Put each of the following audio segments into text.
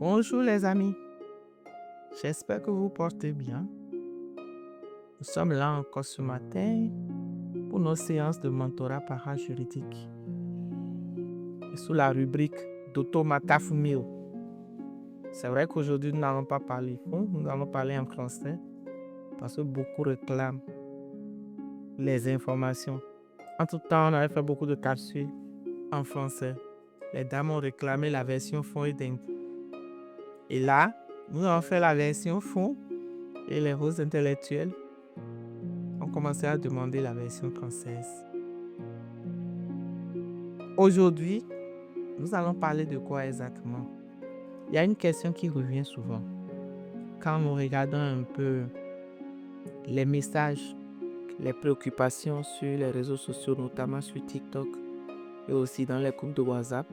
Bonjour les amis, j'espère que vous portez bien. Nous sommes là encore ce matin pour nos séances de mentorat parajuridique. Et sous la rubrique d'Automata Fumio. C'est vrai qu'aujourd'hui nous n'allons pas parler fond, nous allons parler en français parce que beaucoup réclament les informations. En tout temps, on avait fait beaucoup de capsules en français. Les dames ont réclamé la version fond et dingue. Et là, nous avons fait la version fond et les roses intellectuelles ont commencé à demander la version française. Aujourd'hui, nous allons parler de quoi exactement? Il y a une question qui revient souvent. Quand nous regardons un peu les messages, les préoccupations sur les réseaux sociaux, notamment sur TikTok et aussi dans les groupes de WhatsApp,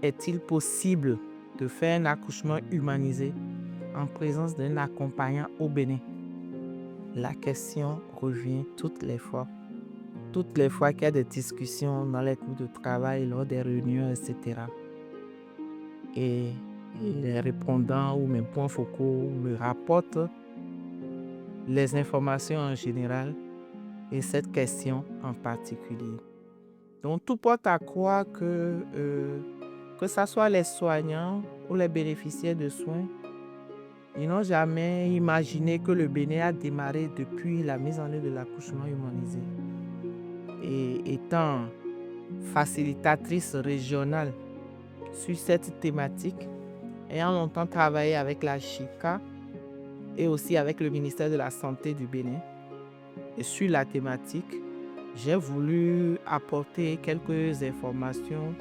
est-il possible de faire un accouchement humanisé en présence d'un accompagnant au Bénin? La question revient toutes les fois. Toutes les fois qu'il y a des discussions dans les groupes de travail, lors des réunions, etc. Et les répondants ou mes points focaux me rapportent les informations en général et cette question en particulier. Donc tout porte à croire que ce soit les soignants ou les bénéficiaires de soins, ils n'ont jamais imaginé que le Bénin a démarré depuis la mise en œuvre de l'accouchement humanisé. Et étant facilitatrice régionale sur cette thématique, ayant longtemps travaillé avec la JICA et aussi avec le ministère de la Santé du Bénin, et sur la thématique, j'ai voulu apporter quelques informations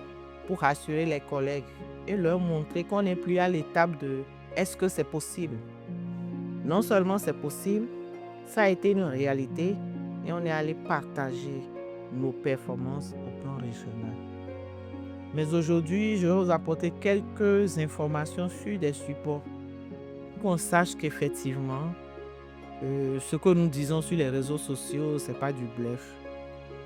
pour rassurer les collègues et leur montrer qu'on n'est plus à l'étape de est-ce que c'est possible. Non seulement c'est possible, ça a été une réalité et on est allé partager nos performances au plan régional. Mais aujourd'hui, je vais vous apporter quelques informations sur des supports pour qu'on sache qu'effectivement, ce que nous disons sur les réseaux sociaux, ce n'est pas du bluff.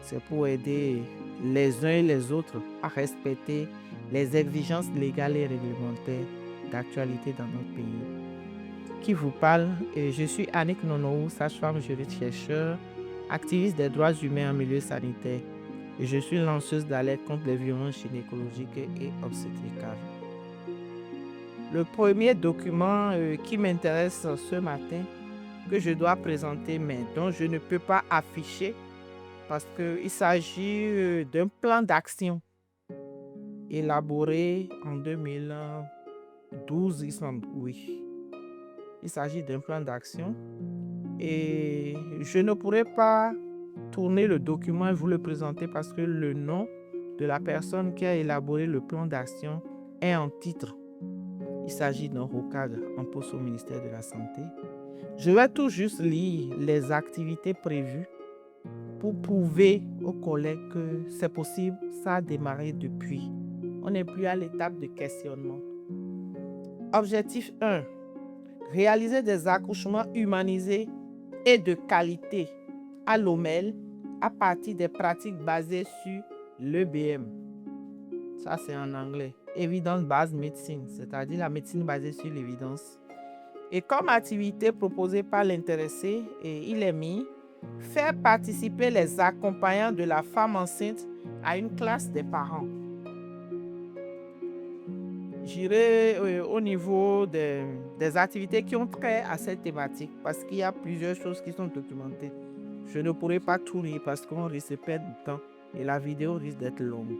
C'est pour aider les uns et les autres à respecter les exigences légales et réglementaires d'actualité dans notre pays. Qui vous parle, je suis Annick Nonou, sage-femme juriste chercheur, activiste des droits humains en milieu sanitaire. Et je suis lanceuse d'alerte contre les violences gynécologiques et obstétricales. Le premier document qui m'intéresse ce matin, que je dois présenter, mais dont je ne peux pas afficher, parce qu'il s'agit d'un plan d'action élaboré en 2012, il semble, oui. Il s'agit d'un plan d'action et je ne pourrais pas tourner le document et vous le présenter parce que le nom de la personne qui a élaboré le plan d'action est en titre. Il s'agit d'un ROCAD en poste au ministère de la Santé. Je vais tout juste lire les activités prévues pour prouver aux collègues que c'est possible, ça a démarré depuis. On n'est plus à l'étape de questionnement. Objectif 1. Réaliser des accouchements humanisés et de qualité à l'OMEL à partir des pratiques basées sur l'EBM. Ça, c'est en anglais. Evidence Based Medicine, c'est-à-dire la médecine basée sur l'évidence. Et comme activité proposée par l'intéressé, il est mis faire participer les accompagnants de la femme enceinte à une classe des parents. J'irai au niveau des activités qui ont trait à cette thématique parce qu'il y a plusieurs choses qui sont documentées. Je ne pourrai pas tout lire parce qu'on risque de perdre du temps et la vidéo risque d'être longue.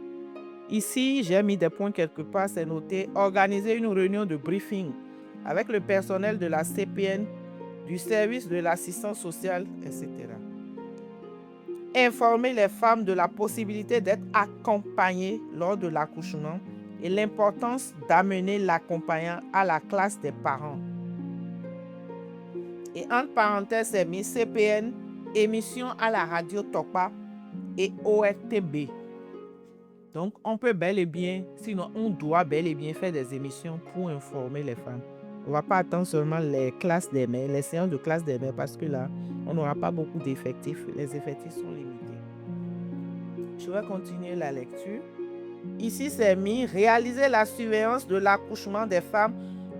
Ici, j'ai mis des points quelque part, c'est noté organiser une réunion de briefing avec le personnel de la CPN, du service de l'assistance sociale, etc. Informer les femmes de la possibilité d'être accompagnées lors de l'accouchement et l'importance d'amener l'accompagnant à la classe des parents. Et entre parenthèses, c'est mis CPN, émission à la radio Tokpa et ORTB. Donc, on peut bel et bien, sinon on doit bel et bien faire des émissions pour informer les femmes. On ne va pas attendre seulement les classes des mères, les séances de classe des mères, parce que là, on n'aura pas beaucoup d'effectifs. Les effectifs sont limités. Je vais continuer la lecture. Ici, c'est mis réaliser la surveillance de l'accouchement des femmes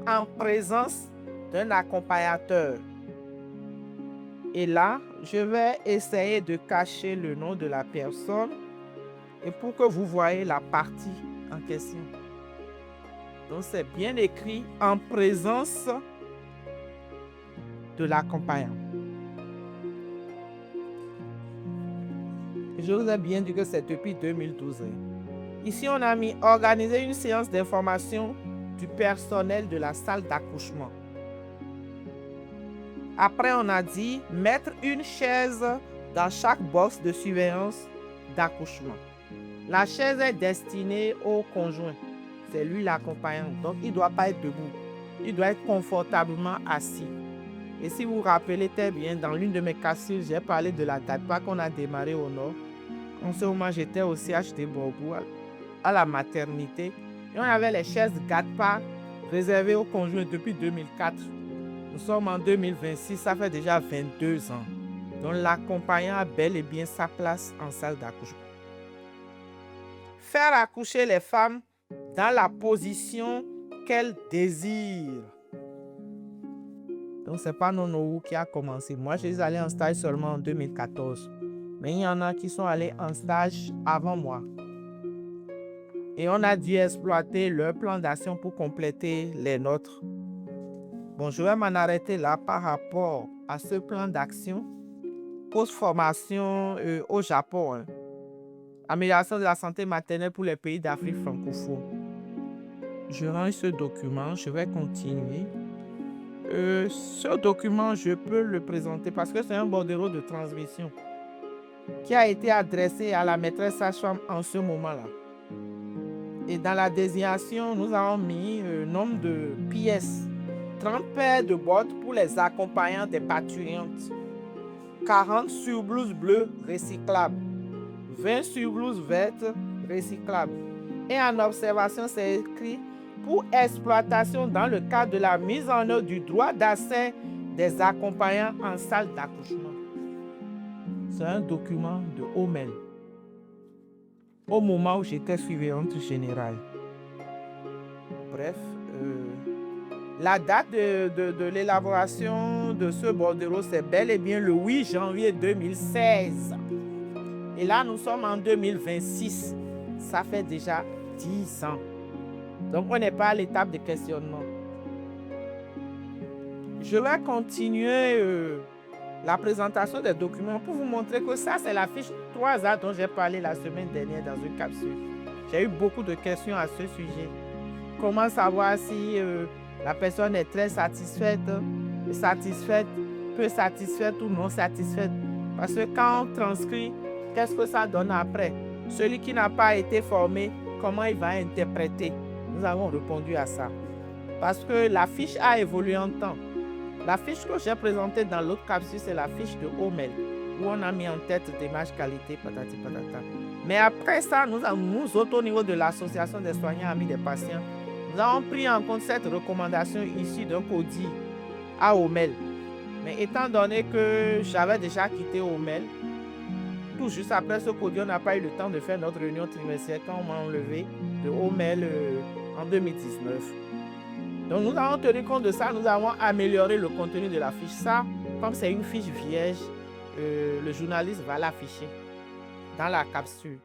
en présence d'un accompagnateur. Et là, je vais essayer de cacher le nom de la personne et pour que vous voyez la partie en question. Donc, c'est bien écrit en présence de l'accompagnant. Je vous ai bien dit que c'est depuis 2012. Ici, on a mis organiser une séance d'information du personnel de la salle d'accouchement. Après, on a dit mettre une chaise dans chaque box de surveillance d'accouchement. La chaise est destinée au conjoint. C'est lui l'accompagnant. Donc, il ne doit pas être debout. Il doit être confortablement assis. Et si vous vous rappelez très bien, dans l'une de mes capsules, j'ai parlé de la DAPA qu'on a démarré au nord. En ce moment, j'étais au CHD Borgou, à la maternité. Et on avait les chaises GATPA réservées aux conjoints depuis 2004. Nous sommes en 2026, ça fait déjà 22 ans. Donc l'accompagnant a bel et bien sa place en salle d'accouchement. Faire accoucher les femmes dans la position qu'elles désirent. Donc c'est pas Nonou qui a commencé. Moi, je suis allé en stage seulement en 2014. Mais il y en a qui sont allés en stage avant moi. Et on a dû exploiter leur plan d'action pour compléter les nôtres. Bon, je vais m'en arrêter là par rapport à ce plan d'action post-formation au Japon. Amélioration de la santé maternelle pour les pays d'Afrique francophone. Je range ce document, je vais continuer. Ce document, je peux le présenter parce que c'est un bordereau de transmission qui a été adressé à la maîtresse sage-femme en ce moment-là. Et dans la désignation, nous avons mis nombre de pièces. 30 paires de bottes pour les accompagnants des parturientes. 40 surblouses bleues recyclables. 20 surblouses vertes recyclables. Et en observation, c'est écrit pour exploitation dans le cadre de la mise en œuvre du droit d'accès des accompagnants en salle d'accouchement. C'est un document de OMEL. Au moment où j'étais surveillante générale. Bref, la date de l'élaboration de ce bordereau, c'est bel et bien le 8 janvier 2016. Et là, nous sommes en 2026. Ça fait déjà 10 ans. Donc, on n'est pas à l'étape de questionnement. Je vais continuer la présentation des documents pour vous montrer que ça, c'est la fiche 3A dont j'ai parlé la semaine dernière dans une capsule. J'ai eu beaucoup de questions à ce sujet. Comment savoir si la personne est très satisfaite, peu satisfaite ou non satisfaite? Parce que quand on transcrit, qu'est-ce que ça donne après? Celui qui n'a pas été formé, comment il va interpréter? Nous avons répondu à ça. Parce que la fiche a évolué en temps. La fiche que j'ai présentée dans l'autre capsule, c'est la fiche de OMEL, où on a mis en tête démarche qualité, patati patata. Mais après ça, nous autres, au niveau de l'association des soignants amis des patients, nous avons pris en compte cette recommandation issue d'un CODI à OMEL. Mais étant donné que j'avais déjà quitté OMEL, tout juste après ce CODI, on n'a pas eu le temps de faire notre réunion trimestrielle quand on m'a enlevé de OMEL en 2019. Donc nous avons tenu compte de ça, nous avons amélioré le contenu de la fiche. Ça, comme c'est une fiche vierge, le journaliste va l'afficher dans la capsule.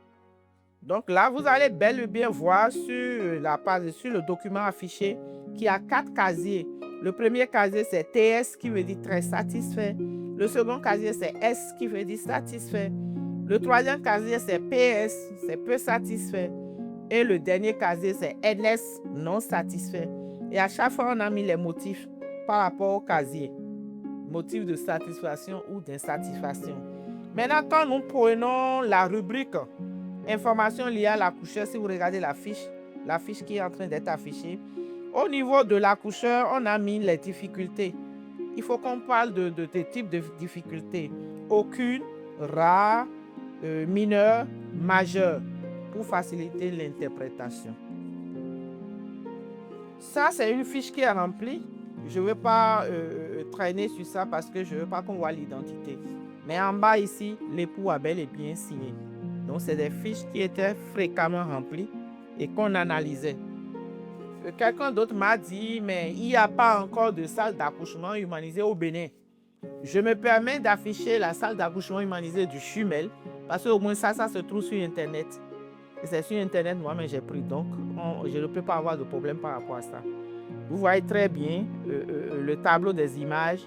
Donc là, vous allez bel et bien voir sur la page, sur le document affiché, qu'il y a 4 casiers. Le premier casier, c'est TS qui veut dire très satisfait. Le second casier, c'est S qui veut dire satisfait. Le troisième casier, c'est PS, c'est peu satisfait. Et le dernier casier, c'est NS, non satisfait. Et à chaque fois, on a mis les motifs par rapport au casier. Motifs de satisfaction ou d'insatisfaction. Maintenant, quand nous prenons la rubrique informations liées à l'accoucheur, si vous regardez la fiche qui est en train d'être affichée, au niveau de l'accoucheur, on a mis les difficultés. Il faut qu'on parle de types de difficultés. Aucune, rare, mineure, majeure, pour faciliter l'interprétation. Ça, c'est une fiche qui est remplie. Je ne veux pas traîner sur ça parce que je ne veux pas qu'on voit l'identité. Mais en bas ici, l'époux a bel et bien signé. Donc, c'est des fiches qui étaient fréquemment remplies et qu'on analysait. Quelqu'un d'autre m'a dit, mais il n'y a pas encore de salle d'accouchement humanisée au Bénin. Je me permets d'afficher la salle d'accouchement humanisée du Chumel, parce qu'au moins ça se trouve sur Internet. Et c'est sur Internet, moi-même j'ai pris, donc je ne peux pas avoir de problème par rapport à ça. Vous voyez très bien le tableau des images,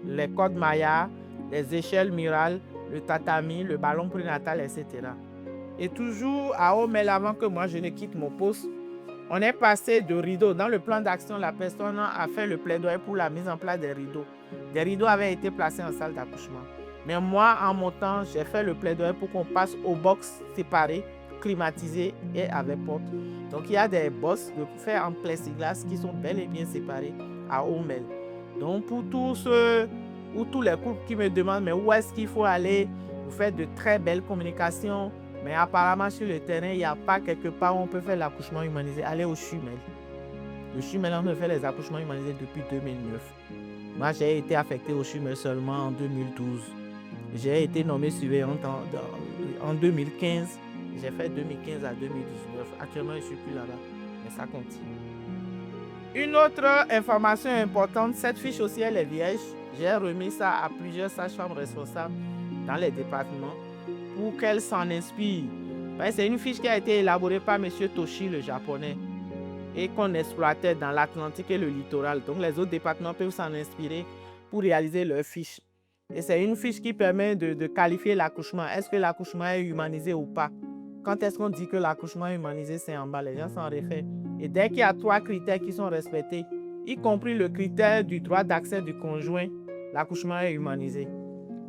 les codes Maya, les échelles murales, le tatami, le ballon prénatal, etc. Et toujours à Omel, avant que moi je ne quitte mon poste, on est passé de rideaux. Dans le plan d'action, la personne a fait le plaidoyer pour la mise en place des rideaux. Des rideaux avaient été placés en salle d'accouchement. Mais moi, en montant, j'ai fait le plaidoyer pour qu'on passe aux box séparées, climatisées et avec porte. Donc, il y a des box de fer en plexiglas qui sont bel et bien séparés à Omel. Donc, pour tous ceux ou tous les couples qui me demandent, mais où est-ce qu'il faut aller? Vous faites de très belles communications. Mais apparemment, sur le terrain, il n'y a pas quelque part où on peut faire l'accouchement humanisé. Allez au Chumel. Le Chumel, on fait les accouchements humanisés depuis 2009. Moi, j'ai été affecté au Chumel seulement en 2012. J'ai été nommé surveillante en 2015. J'ai fait 2015 à 2019. Actuellement, je ne suis plus là-bas. Mais ça continue. Une autre information importante, cette fiche aussi, elle est vierge. J'ai remis ça à plusieurs sages-femmes responsables dans les départements pour qu'elles s'en inspirent. C'est une fiche qui a été élaborée par M. Toshi, le japonais, et qu'on exploitait dans l'Atlantique et le littoral. Donc les autres départements peuvent s'en inspirer pour réaliser leur fiche. Et c'est une fiche qui permet de qualifier l'accouchement. Est-ce que l'accouchement est humanisé ou pas? Quand est-ce qu'on dit que l'accouchement humanisé, c'est en bas? Les gens s'en réfèrent. Et dès qu'il y a 3 critères qui sont respectés, y compris le critère du droit d'accès du conjoint, l'accouchement est humanisé.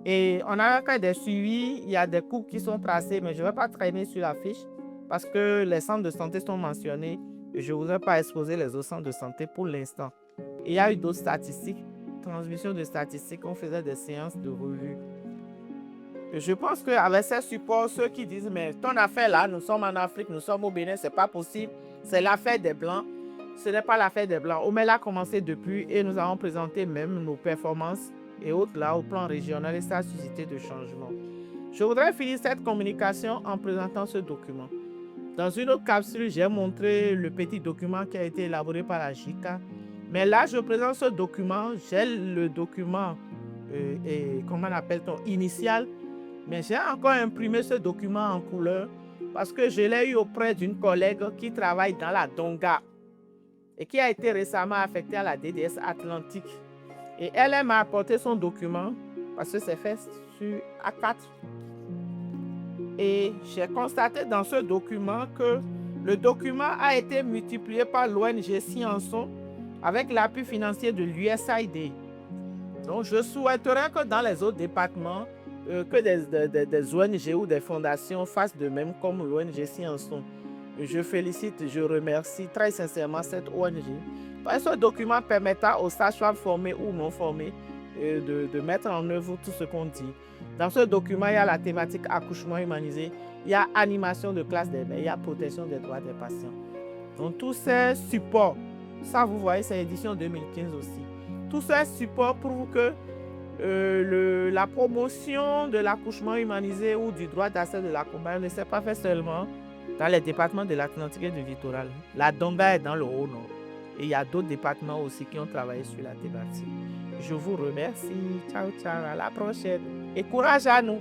Et on a fait des suivis, il y a des couples qui sont tracés, mais je ne vais pas traîner sur la fiche parce que les centres de santé sont mentionnés et je ne voudrais pas exposer les autres centres de santé pour l'instant. Il y a eu d'autres statistiques, transmission de statistiques, on faisait des séances de revue. Et je pense qu'avec ces supports, ceux qui disent, mais ton affaire là, nous sommes en Afrique, nous sommes au Bénin, c'est pas possible, c'est l'affaire des Blancs. Ce n'est pas l'affaire des Blancs. Omel a commencé depuis et nous avons présenté même nos performances et autres là au plan régional et ça a suscité de changements. Je voudrais finir cette communication en présentant ce document. Dans une autre capsule, j'ai montré le petit document qui a été élaboré par la JICA. Mais là, je présente ce document. J'ai le document, comment appelle-t-on, initial. Mais j'ai encore imprimé ce document en couleur parce que je l'ai eu auprès d'une collègue qui travaille dans la Donga et qui a été récemment affectée à la DDS Atlantique. Et elle m'a apporté son document parce que c'est fait sur A4. Et j'ai constaté dans ce document que le document a été multiplié par l'ONG Scienson avec l'appui financier de l'USAID. Donc, je souhaiterais que dans les autres départements, que des ONG ou des fondations fassent de même comme l'ONG Scienson. Je félicite, je remercie très sincèrement cette ONG. Parce que ce document permettra aux sages-femmes formés ou non formés de mettre en œuvre tout ce qu'on dit. Dans ce document, il y a la thématique accouchement humanisé, il y a animation de classe des mères, il y a protection des droits des patients. Donc tous ces supports, ça vous voyez, c'est l'édition 2015 aussi. Tous ces supports prouvent que la promotion de l'accouchement humanisé ou du droit d'accès de l'accompagnant ne s'est pas fait seulement dans les départements de l'Atlantique et du littoral. La Donga est dans le Haut-Nord. Et il y a d'autres départements aussi qui ont travaillé sur la thématique. Je vous remercie. Ciao, ciao. À la prochaine. Et courage à nous.